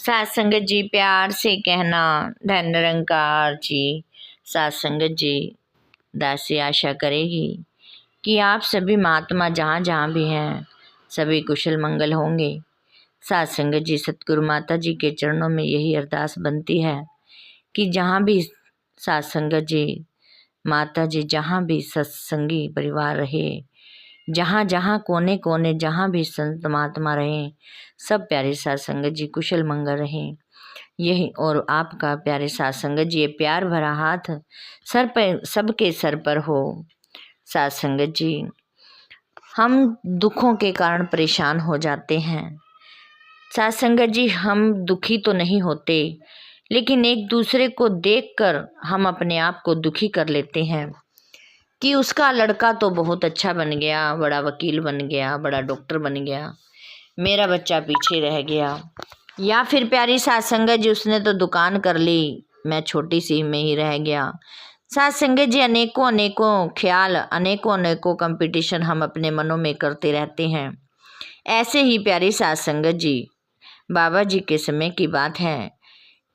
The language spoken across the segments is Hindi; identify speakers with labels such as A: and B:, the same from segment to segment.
A: सात संगत जी प्यार से कहना, धन निरंकार जी। सात संगत जी दासी आशा करेगी कि आप सभी महात्मा जहाँ जहाँ भी हैं सभी कुशल मंगल होंगे। सात संगत जी सतगुरु माता जी के चरणों में यही अरदास बनती है कि जहाँ भी सात संगत जी माता जी जहाँ भी सत्संगी परिवार रहे, जहाँ जहाँ कोने कोने जहाँ भी संत महात्मा रहें, सब प्यारे सात संगत जी कुशल मंगल रहें। यही और आपका प्यारे सात संगत जी ये प्यार भरा हाथ सर पर सबके सर पर हो। सात संगत जी हम दुखों के कारण परेशान हो जाते हैं। सात संगत जी हम दुखी तो नहीं होते, लेकिन एक दूसरे को देखकर हम अपने आप को दुखी कर लेते हैं कि उसका लड़का तो बहुत अच्छा बन गया, बड़ा वकील बन गया, बड़ा डॉक्टर बन गया, मेरा बच्चा पीछे रह गया। या फिर प्यारी सात संगत जी उसने तो दुकान कर ली, मैं छोटी सी में ही रह गया। सात संगत जी अनेकों अनेकों ख्याल, अनेकों अनेकों कंपटीशन हम अपने मनों में करते रहते हैं। ऐसे ही प्यारी सात संगत जी बाबा जी के समय की बात है,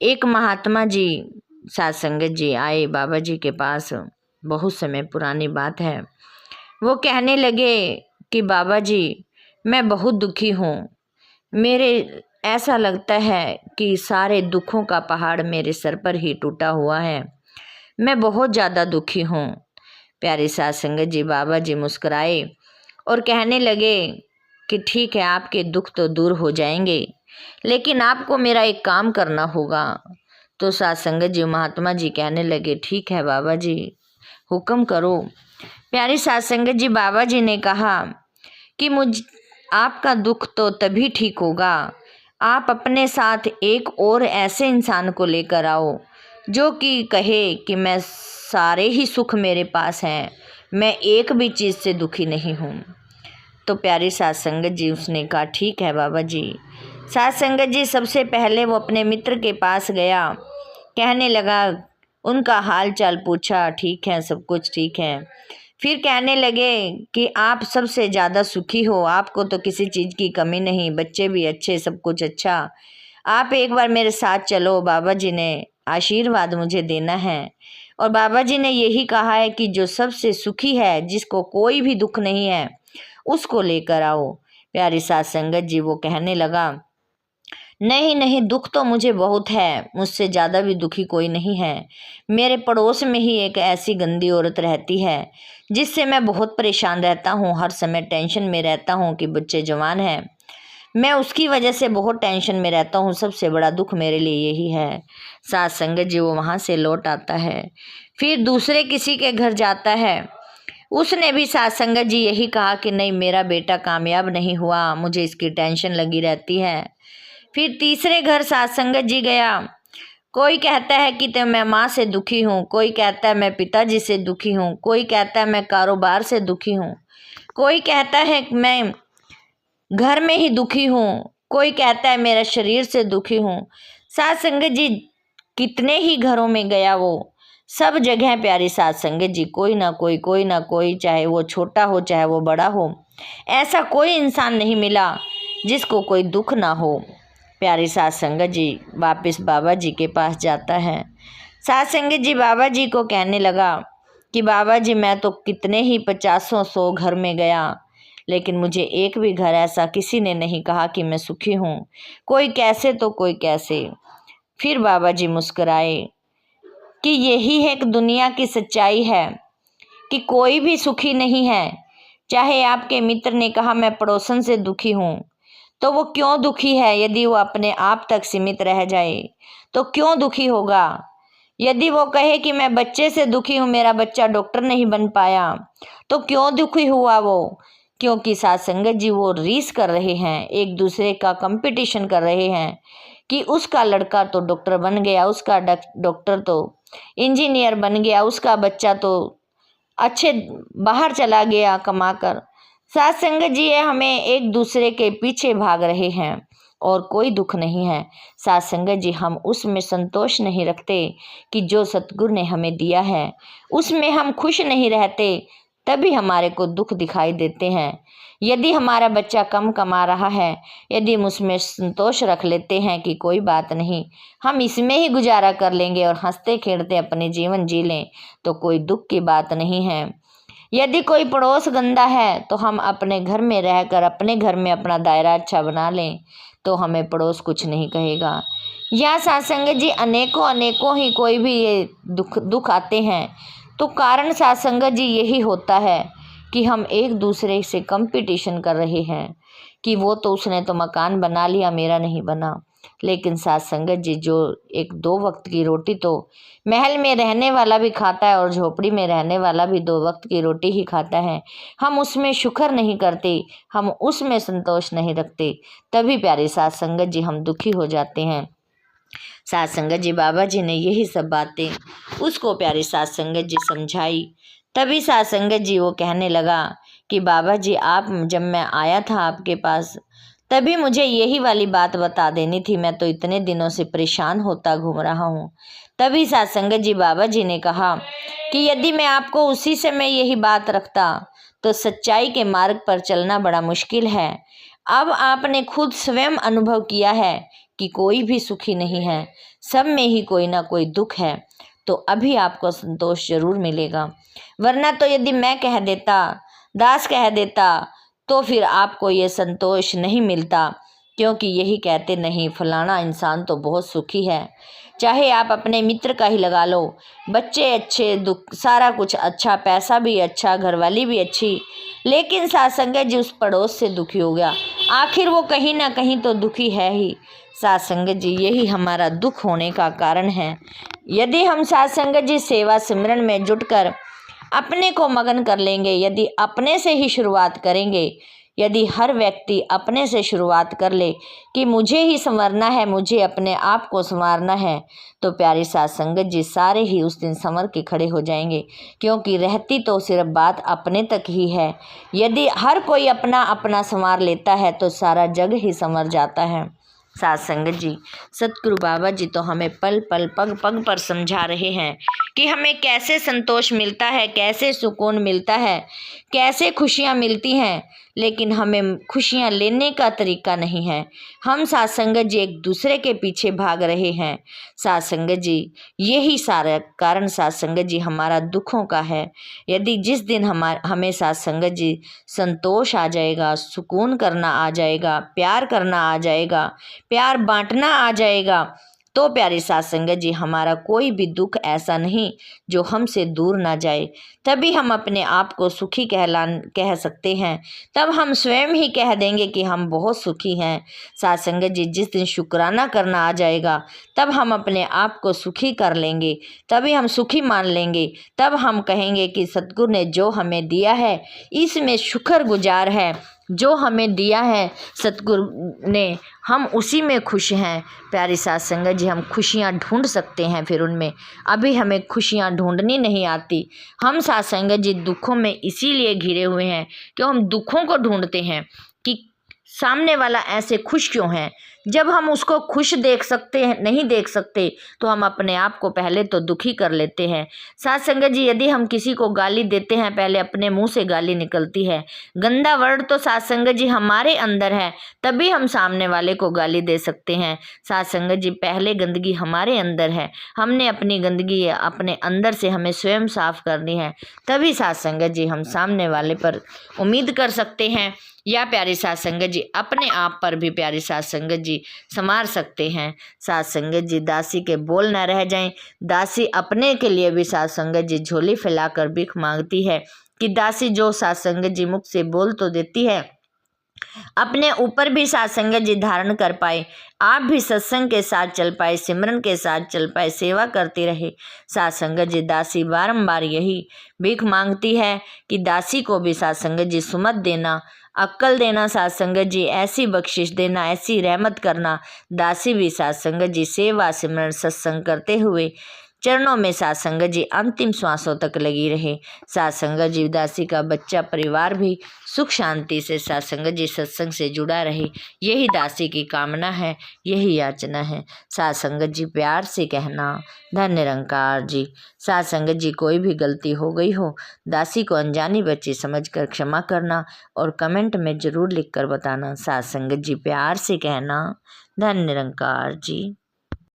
A: एक महात्मा जी सात संगत जी आए बाबा जी के पास, बहुत समय पुरानी बात है। वो कहने लगे कि बाबा जी मैं बहुत दुखी हूँ, मेरे ऐसा लगता है कि सारे दुखों का पहाड़ मेरे सर पर ही टूटा हुआ है, मैं बहुत ज़्यादा दुखी हूँ। प्यारे सात संगत जी बाबा जी मुस्कुराए और कहने लगे कि ठीक है, आपके दुख तो दूर हो जाएंगे, लेकिन आपको मेरा एक काम करना होगा। तो सात संगत जी महात्मा जी कहने लगे ठीक है बाबा जी, हुक्म करो। प्यारी सात संगत जी बाबा जी ने कहा कि आपका दुख तो तभी ठीक होगा, आप अपने साथ एक और ऐसे इंसान को लेकर आओ जो कि कहे कि मैं सारे ही सुख मेरे पास हैं, मैं एक भी चीज़ से दुखी नहीं हूँ। तो प्यारी सात संगत जी उसने कहा ठीक है बाबा जी। सात संगत जी सबसे पहले वो अपने मित्र के पास गया, कहने लगा, उनका हाल चाल पूछा, ठीक है सब कुछ ठीक है। फिर कहने लगे कि आप सबसे ज़्यादा सुखी हो, आपको तो किसी चीज़ की कमी नहीं, बच्चे भी अच्छे, सब कुछ अच्छा, आप एक बार मेरे साथ चलो, बाबा जी ने आशीर्वाद मुझे देना है। और बाबा जी ने यही कहा है कि जो सबसे सुखी है, जिसको कोई भी दुख नहीं है, उसको लेकर आओ। प्यारी सात संगत जी वो कहने लगा, नहीं नहीं दुख तो मुझे बहुत है, मुझसे ज़्यादा भी दुखी कोई नहीं है। मेरे पड़ोस में ही एक ऐसी गंदी औरत रहती है जिससे मैं बहुत परेशान रहता हूँ, हर समय टेंशन में रहता हूँ कि बच्चे जवान हैं, मैं उसकी वजह से बहुत टेंशन में रहता हूँ, सबसे बड़ा दुख मेरे लिए यही है। सात संगत जी वो वहाँ से लौट आता है, फिर दूसरे किसी के घर जाता है, उसने भी सात संगत जी यही कहा कि नहीं मेरा बेटा कामयाब नहीं हुआ, मुझे इसकी टेंशन लगी रहती है। फिर तीसरे घर सात संगत जी गया, कोई कहता है कि तो मैं माँ से दुखी हूँ, कोई कहता है मैं पिताजी से दुखी हूँ, कोई कहता है मैं कारोबार से दुखी हूँ, कोई कहता है कि मैं घर में ही दुखी हूँ, कोई कहता है मेरा शरीर से दुखी हूँ। सात संगत जी कितने ही घरों में गया, वो सब जगह प्यारी सात संगत जी कोई ना कोई, चाहे वो छोटा हो चाहे वो बड़ा हो, ऐसा कोई इंसान नहीं मिला जिसको कोई दुख ना हो। प्यारी सात संगत जी वापस बाबा जी के पास जाता है। सात संगत जी बाबा जी को कहने लगा कि बाबा जी मैं तो कितने ही 50-100 घर में गया, लेकिन मुझे एक भी घर ऐसा किसी ने नहीं कहा कि मैं सुखी हूँ, कोई कैसे तो कोई कैसे। फिर बाबा जी मुस्कुराए कि यही एक दुनिया की सच्चाई है कि कोई भी सुखी नहीं है। चाहे आपके मित्र ने कहा मैं पड़ोसन से दुखी हूँ, तो वो क्यों दुखी है? यदि वो अपने आप तक सीमित रह जाए तो क्यों दुखी होगा? यदि वो कहे कि मैं बच्चे से दुखी हूँ, मेरा बच्चा डॉक्टर नहीं बन पाया, तो क्यों दुखी हुआ वो? क्योंकि सात संगत जी वो रीस कर रहे हैं, एक दूसरे का कंपटीशन कर रहे हैं कि उसका लड़का तो डॉक्टर बन गया, उसका डॉक्टर तो इंजीनियर बन गया, उसका बच्चा तो अच्छे बाहर चला गया कमाकर। सात संगत जी ये हमें एक दूसरे के पीछे भाग रहे हैं और कोई दुख नहीं है। सात संगत जी हम उसमें संतोष नहीं रखते कि जो सतगुरु ने हमें दिया है, उसमें हम खुश नहीं रहते, तभी हमारे को दुख दिखाई देते हैं। यदि हमारा बच्चा कम कमा रहा है, यदि हम उसमें संतोष रख लेते हैं कि कोई बात नहीं, हम इसमें ही गुजारा कर लेंगे और हंसते खेलते अपने जीवन जी लें, तो कोई दुख की बात नहीं है। यदि कोई पड़ोस गंदा है तो हम अपने घर में रहकर अपने घर में अपना दायरा अच्छा बना लें, तो हमें पड़ोस कुछ नहीं कहेगा। या सात्संगत जी अनेकों ही कोई भी ये दुख आते हैं, तो कारण सात्संगत जी यही होता है कि हम एक दूसरे से कंपटीशन कर रहे हैं कि वो तो उसने तो मकान बना लिया, मेरा नहीं बना। लेकिन सात्संगत जी जो एक 2 वक्त की रोटी तो महल में रहने वाला भी खाता है और झोपड़ी में रहने वाला भी 2 वक्त की रोटी ही खाता है, हम उसमें शुक्र नहीं करते, हम उसमें संतोष नहीं रखते, तभी प्यारे सात्संगत जी हम दुखी हो जाते हैं। सात्संगत जी बाबा जी ने यही सब बातें उसको प्यारे सात्संगत जी समझाई। तभी सात्संगत जी वो कहने लगा कि बाबा जी आप जब मैं आया था आपके पास तभी मुझे यही वाली बात बता देनी थी, मैं तो इतने दिनों से परेशान होता घूम रहा हूँ। तभी सात्संगत जी बाबा जी ने कहा कि यदि मैं आपको उसी समय यही बात रखता तो सच्चाई के मार्ग पर चलना बड़ा मुश्किल है। अब आपने खुद स्वयं अनुभव किया है कि कोई भी सुखी नहीं है, सब में ही कोई ना कोई दुख है, तो अभी आपको संतोष जरूर मिलेगा। वरना तो यदि मैं कह देता, दास कह देता, तो फिर आपको ये संतोष नहीं मिलता, क्योंकि यही कहते नहीं फलाना इंसान तो बहुत सुखी है। चाहे आप अपने मित्र का ही लगा लो, बच्चे अच्छे, दुख सारा कुछ अच्छा, पैसा भी अच्छा, घरवाली भी अच्छी, लेकिन सात्संगत जी उस पड़ोस से दुखी हो गया, आखिर वो कहीं ना कहीं तो दुखी है ही। सात्संगत जी यही हमारा दुख होने का कारण है। यदि हम सात्संगत जी सेवा सिमरन में जुटकर अपने को मगन कर लेंगे, यदि अपने से ही शुरुआत करेंगे, यदि हर व्यक्ति अपने से शुरुआत कर ले कि मुझे ही संवरना है, मुझे अपने आप को संवारना है, तो प्यारी सात्संगत जी सारे ही उस दिन संवर के खड़े हो जाएंगे, क्योंकि रहती तो सिर्फ बात अपने तक ही है। यदि हर कोई अपना अपना संवार लेता है तो सारा जग ही संवर जाता है। सात्संगत जी सतगुरु बाबा जी तो हमें पल पल पग पग पर समझा रहे हैं कि हमें कैसे संतोष मिलता है, कैसे सुकून मिलता है, कैसे खुशियाँ मिलती हैं, लेकिन हमें खुशियाँ लेने का तरीका नहीं है। हम सात्संगत जी एक दूसरे के पीछे भाग रहे हैं। सात्संगत जी यही सारा कारण सात्संगत जी हमारा दुखों का है। यदि जिस दिन हमें सात्संगत जी संतोष आ जाएगा, सुकून करना आ जाएगा, प्यार करना आ जाएगा, प्यार बांटना आ जाएगा, तो प्यारे सात्संगत जी हमारा कोई भी दुख ऐसा नहीं जो हमसे दूर ना जाए। तभी हम अपने आप को सुखी कह सकते हैं, तब हम स्वयं ही कह देंगे कि हम बहुत सुखी हैं। सात्संगत जी जिस दिन शुक्राना करना आ जाएगा, तब हम अपने आप को सुखी कर लेंगे, तभी हम सुखी मान लेंगे, तब हम कहेंगे कि सतगुरु ने जो हमें दिया है इसमें शुक्रगुजार है, जो हमें दिया है सतगुरु ने, हम उसी में खुश हैं। प्यारी सात्संगत जी हम खुशियाँ ढूंढ सकते हैं, फिर उनमें अभी हमें खुशियाँ ढूंढनी नहीं आती। हम सात्संगत जी दुखों में इसीलिए घिरे हुए हैं कि हम दुखों को ढूंढते हैं कि सामने वाला ऐसे खुश क्यों है। जब हम उसको खुश देख सकते हैं, नहीं देख सकते, तो हम अपने आप को पहले तो दुखी कर लेते हैं। सात्संगत जी यदि हम किसी को गाली देते हैं, पहले अपने मुंह से गाली निकलती है। गंदा वर्ड तो सात्संगत जी हमारे अंदर है, तभी हम सामने वाले को गाली दे सकते हैं। सात्संगत जी पहले गंदगी हमारे अंदर है, हमने अपनी गंदगी अपने अंदर से हमें स्वयं साफ करनी है, तभी सात्संगत जी हम सामने वाले पर उम्मीद कर सकते हैं, या प्यारी सात्संगत जी अपने आप पर भी प्यारी सात्संगत जी संवार सकते हैं। सात्संगत जी दासी के बोल न रह जाएं, दासी अपने के लिए भी सात्संगत जी झोली फैलाकर भीख मांगती है कि दासी जो सात्संगत जी मुख से बोल तो देती है, अपने ऊपर भी सात्संगत जी धारण कर पाए, आप भी सत्संग के साथ चल पाए, सिमरन के साथ चल पाए, सेवा करते रहे। सात्संगत जी दासी बारंबार यही भीख मांगती है कि दासी को भी सात्संगत जी सुमत देना, अक्ल देना, सात्संगत जी ऐसी बख्शिश देना, ऐसी रहमत करना, दासी भी सात्संगत जी सेवा सिमरन सत्संग करते हुए चरणों में साथ संगत जी अंतिम श्वासों तक लगी रहे। साथ संगत जी दासी का बच्चा परिवार भी सुख शांति से साथ संगत जी सत्संग से जुड़ा रहे, यही दासी की कामना है, यही याचना है। साथ संगत जी प्यार से कहना धन निरंकार जी। साथ संगत जी कोई भी गलती हो गई हो दासी को अनजानी बच्ची समझकर क्षमा करना और कमेंट में जरूर लिखकर बताना। साथ संगत जी प्यार से कहना धन निरंकार जी।